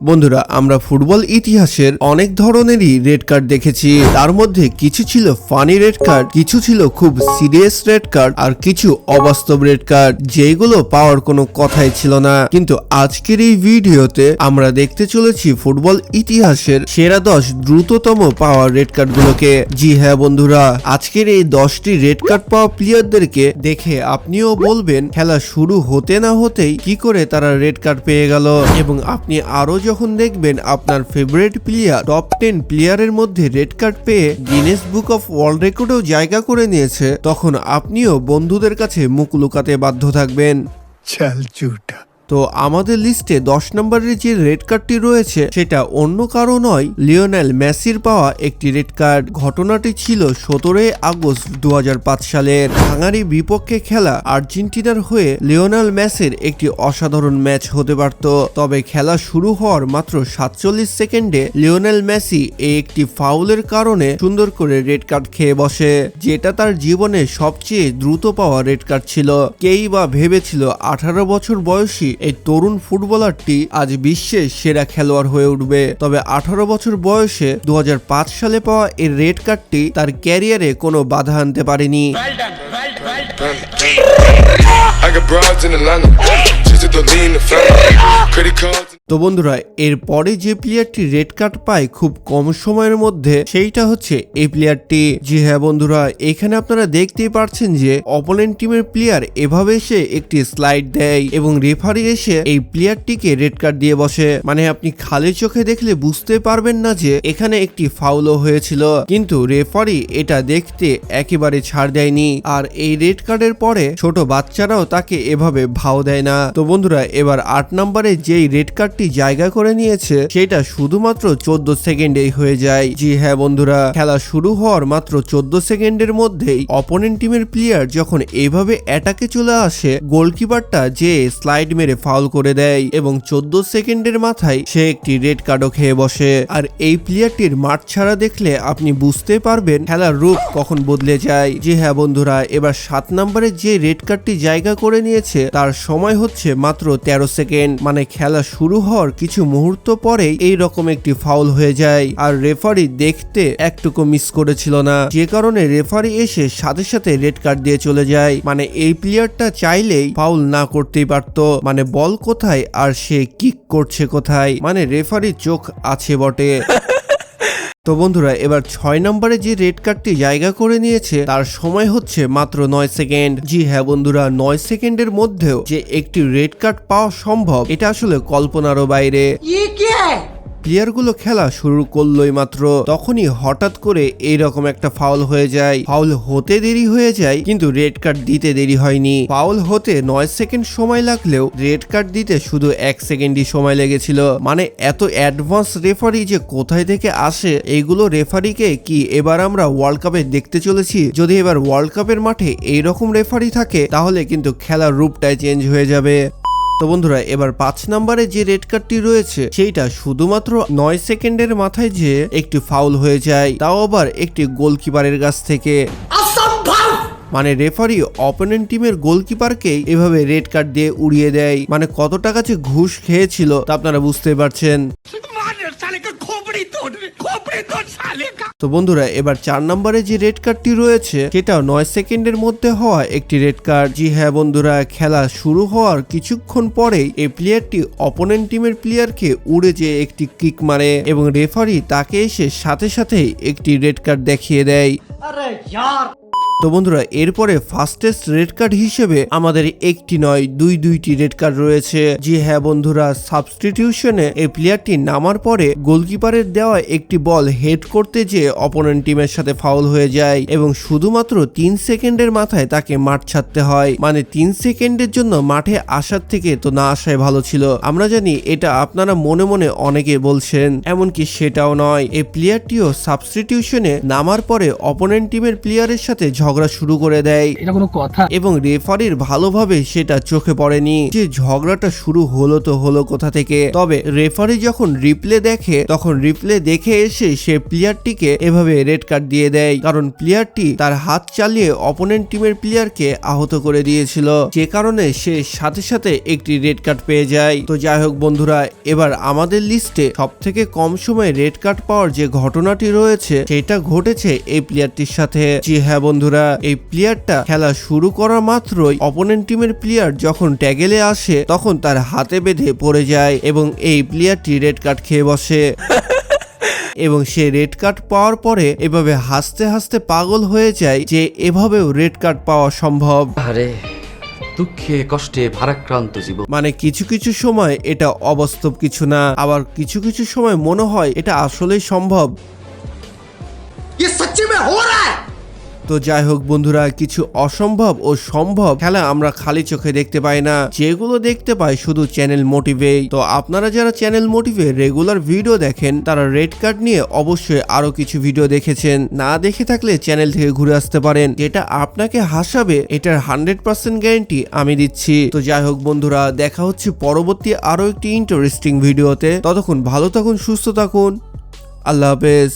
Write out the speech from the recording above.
বন্ধুরা আমরা ফুটবল ইতিহাসের অনেক ধরনেরই রেড কার্ড দেখেছি। তার মধ্যে কিছু ছিল ফানি রেড কার্ড, কিছু ছিল খুব সিরিয়াস রেড কার্ড, আর কিছু অবাস্তব রেড কার্ড যেগুলো পাওয়ার কোনো কথাই ছিল না। কিন্তু আজকের এই ভিডিওতে আমরা দেখতে চলেছি ফুটবল ইতিহাসের সেরা 10 দ্রুততম পাওয়ার রেড কার্ড গুলোকে। জি হ্যাঁ বন্ধুরা, আজকের এই 10টি রেড কার্ড পাওয়া প্লেয়ারদেরকে দেখে আপনিও বলবেন খেলা শুরু হতে না হতেই কি করে তারা রেড কার্ড পেয়ে গেল। এবং আপনি আরো যখন দেখবেন আপনার ফেভারিট প্লেয়ার টপ 10 প্লেয়ারের মধ্যে রেড কার্ড পেয়ে গিনেস বুক অফ ওয়ার্ল্ড রেকর্ডেও জায়গা করে নিয়েছে, তখন আপনিও বন্ধুদের কাছে মুখ লুকাতে বাধ্য থাকবেন। চল ঝুটা। তো আমাদের লিস্টে 10 নম্বরের যে রেড কার্ডটি রয়েছে সেটা অন্য কারো নয়, লিওনেল মেসির পাওয়া একটি রেড কার্ড। ঘটনাটি ছিল 17 আগস্ট 2005 সালের হাঙ্গারি বিপক্ষে খেলা আর্জেন্টিনার হয়ে লিওনেল মেসির একটি অসাধারণ ম্যাচ হতে পারত। তবে খেলা শুরু হওয়ার মাত্র 47 সেকেন্ডে লিওনেল মেসি এই একটি ফাউলের কারণে সুন্দর করে রেড কার্ড খেয়ে বসে, যেটা তার জীবনে সবচেয়ে দ্রুত পাওয়া রেড কার্ড ছিল। কেই বা ভেবেছিল 18 বছর বয়সী এই তরুণ ফুটবলারটি আজ বিশ্বের সেরা খেলোয়াড় হয়ে উঠবে। তবে 18 বছর বয়সে 2005 সালে পাওয়া এই রেড কার্ডটি তার ক্যারিয়ারে কোনো বাধা আনতে পারেনি। তো বন্ধুরা, এরপরে যে প্লেয়ারটি রেড কার্ড পায় খুব কম সময়ের মধ্যে সেইটা হচ্ছে এই প্লেয়ারটি। জি হ্যাঁ বন্ধুরা, এখানে আপনারা দেখতেই পারছেন যে অপোনেন্ট টিমের প্লেয়ার এভাবে এসে একটি স্লাইড দেয় এবং রেফারি এসে এই প্লেয়ারটিকে রেড কার্ড দিয়ে বসে। মানে আপনি খালি চোখে দেখলে বুঝতে পারবেন না যে এখানে একটি ফাউলও হয়েছিল, কিন্তু রেফারি এটা দেখতে একেবারে ছাড় দেয়নি। আর এই রেড কার্ডের পরে ছোট বাচ্চারাও তাকে এভাবে ভাও দেয় না। তো বন্ধুরা, এবার 8 নম্বরে যেই রেড কার্ডটি জায়গা করে নিয়েছে সেটা শুধুমাত্র 14 সেকেন্ডেই হয়ে যায়। জি হ্যাঁ বন্ধুরা, খেলা শুরু হওয়ার মাত্র 14 সেকেন্ডের মধ্যেই অপোনেন্ট টিমের প্লেয়ার যখন এভাবে অ্যাটাকে চলে আসে, গোলকিপারটা যে স্লাইড মেরে ফাউল করে দেয় এবং 14 সেকেন্ডের মাথায় সে একটি রেড কার্ডও খেয়ে বসে। আর এই প্লেয়ারটির মাঠ ছাড়া দেখলে আপনি বুঝতে পারবেন খেলার রূপ কখন বদলে যায়। জি হ্যাঁ বন্ধুরা, এবার 7 নম্বরে যে রেড কার্ডটি জায়গা করে নিয়েছে তার সময় হচ্ছে মাত্র 13 সেকেন্ড। মানে খেলা শুরু হওয়ার কিছু মুহূর্ত পরেই এই রকম একটি ফাউল হয়ে যায়, আর রেফারি দেখতে একটুকু মিস করেছিল না, যে কারণে রেফারি এসে সাথে সাথে রেড কার্ড দিয়ে চলে যায়। মানে এই প্লেয়ারটা চাইলেই ফাউল না করতেই পারতো। মানে বল কোথায় আর সে কিক করছে কোথায়, মানে রেফারির চোখ আছে বটে। তো বন্ধুরা, এবার 6 নম্বরে যে রেড কার্ডটি জায়গা করে নিয়েছে তার সময় হচ্ছে মাত্র 9 সেকেন্ড। জি হ্যাঁ বন্ধুরা, 9 সেকেন্ডের মধ্যেও যে একটি রেড কার্ড পাওয়া সম্ভব এটা আসলে কল্পনারও বাইরে। প্লেয়ারগুলো খেলা শুরু করলোই মাত্র তখনই হঠাৎ করে এইরকম একটা ফাউল হয়ে যায়। ফাউল হতে দেরি হয়ে যায় কিন্তু রেড কার্ড দিতে দেরি হয়নি। ফাউল হতে 9 সেকেন্ড সময় লাগলেও রেড কার্ড দিতে শুধু 1 সেকেন্ডই সময় লেগেছিল। মানে এত অ্যাডভান্স রেফারি যে কোথায় থেকে আসে, এইগুলো রেফারিকে কি এবার আমরা ওয়ার্ল্ড কাপে দেখতে চলেছি? যদি এবার ওয়ার্ল্ড কাপের মাঠে এইরকম রেফারি থাকে তাহলে কিন্তু খেলার রূপটাই চেঞ্জ হয়ে যাবে। তো বন্ধুরা, এবার 5 নম্বরে যে রেড কার্ডটি রয়েছে সেইটা শুধুমাত্র 9 সেকেন্ডের মাথায় যে একটি ফাউল হয়ে যায়, তাও আবার একটি গোলকিপারের কাছ থেকে। মানে রেফারি অপোনেন্ট টিমের গোলকিপারকে এভাবে রেড কার্ড দিয়ে উড়িয়ে দেয়। মানে কত টাকা যে ঘুষ খেয়েছিল তা আপনারা বুঝতে পারছেন। তো বন্ধুরা, এবার 4 নম্বরে যে রেড কার্ডটি রয়েছে সেটাও 9 সেকেন্ডের মধ্যে হওয়া একটি রেড কার্ড। জি হ্যাঁ বন্ধুরা, খেলা শুরু হওয়ার কিছুক্ষণ পরেই এই প্লেয়ারটি অপোনেন্ট টিমের প্লেয়ারকে উড়ে যেয়ে একটি কিক মারে এবং রেফারি তাকে এসে সাথে সাথেই একটি রেড কার্ড দেখিয়ে দেয়। তো বন্ধুরা, এরপরে ফাস্টেস্ট রেড কার্ড হিসেবে আমাদের একটি নয় দুইটি রেড কার্ড রয়েছে। জি হ্যাঁ বন্ধুরা, সাবস্টিটিউশনে এই প্লেয়ারটি নামার পরে গোলকিপারের দেওয়া একটি বল হেড করতে যে অপোনেন্ট টিমের সাথে ফাউল হয়ে যায় এবং শুধুমাত্র 3 সেকেন্ডের মাথায় তাকে মাঠ ছাড়তে হয়। মানে 3 সেকেন্ডের জন্য মাঠে আসার থেকে তো না আসাই ভালো ছিল। আমরা জানি এটা আপনারা মনে মনে অনেকে বলছেন, এমনকি সেটাও নয়। এই প্লেয়ারটিও সাবস্টিটিউশনে নামার পরে অপোনেন্ট টিমের প্লেয়ারের সাথে ঝগড়া শুরু করে দেয়। এটা কোনো কথা? এবং রেফারির ভালোভাবে সেটা চোখে পড়েনি যে ঝগড়াটা শুরু হলো তো হলো কোথা থেকে। তবে রেফারি যখন রিপ্লে দেখে তখন রিপ্লে দেখে এসে সে প্লেয়ারটিকে এভাবে রেড কার্ড দিয়ে দেয়, কারণ প্লেয়ারটি তার হাত চালিয়ে অপোনেন্ট টিমের প্লেয়ারকে আহত করে দিয়েছিল, যে কারণে সে সাথে সাথে একটি রেড কার্ড পেয়ে যায়। তো যাই হোক বন্ধুরা, এবার আমাদের লিস্টে সব থেকে কম সময়ে রেড কার্ড পাওয়ার যে ঘটনাটি রয়েছে সেটা ঘটেছে এই প্লেয়ারটির সাথে। জি হ্যাঁ বন্ধুরা, এই প্লেয়ারটা খেলা শুরু করা মাত্রই অপোনেন্ট টিমের প্লেয়ার যখন ট্যাগেলে আসে তখন তার হাতে বেঁধে পড়ে যায় এবং এই প্লেয়ারটি রেড কার্ড খেয়ে বসে। এবং সে রেড কার্ড পাওয়ার পরে এভাবে হাসতে হাসতে পাগল হয়ে যায় যে এভাবেও রেড কার্ড পাওয়া সম্ভব। আরে দুঃখে কষ্টে ভারাক্রান্ত জীবন। মানে কিছু কিছু সময় এটা অবাস্তব কিছু না, আবার কিছু কিছু সময় মনে হয় এটা আসলেই সম্ভব। তো যাই হোক বন্ধুরা, কিছু অসম্ভব ও সম্ভব খেলা আমরা খালি চোখে দেখতে পাই না, যেগুলো দেখতে পাই শুধু চ্যানেল মোটিভে। তো আপনারা যারা চ্যানেল মোটিভে রেগুলার ভিডিও দেখেন তারা রেড কার্ড নিয়ে অবশ্যই আরো কিছু ভিডিও দেখেছেন, না দেখে থাকলে চ্যানেল থেকে ঘুরে আসতে পারেন, যেটা আপনাকে হাসাবে এটার 100% গ্যারান্টি আমি দিচ্ছি। তো যাই হোক বন্ধুরা, দেখা হচ্ছে পরবর্তী আরো একটি ইন্টারেস্টিং ভিডিওতে। ততক্ষণ ভালো থাকুন, সুস্থ থাকুন, আল্লাহ হাফেজ।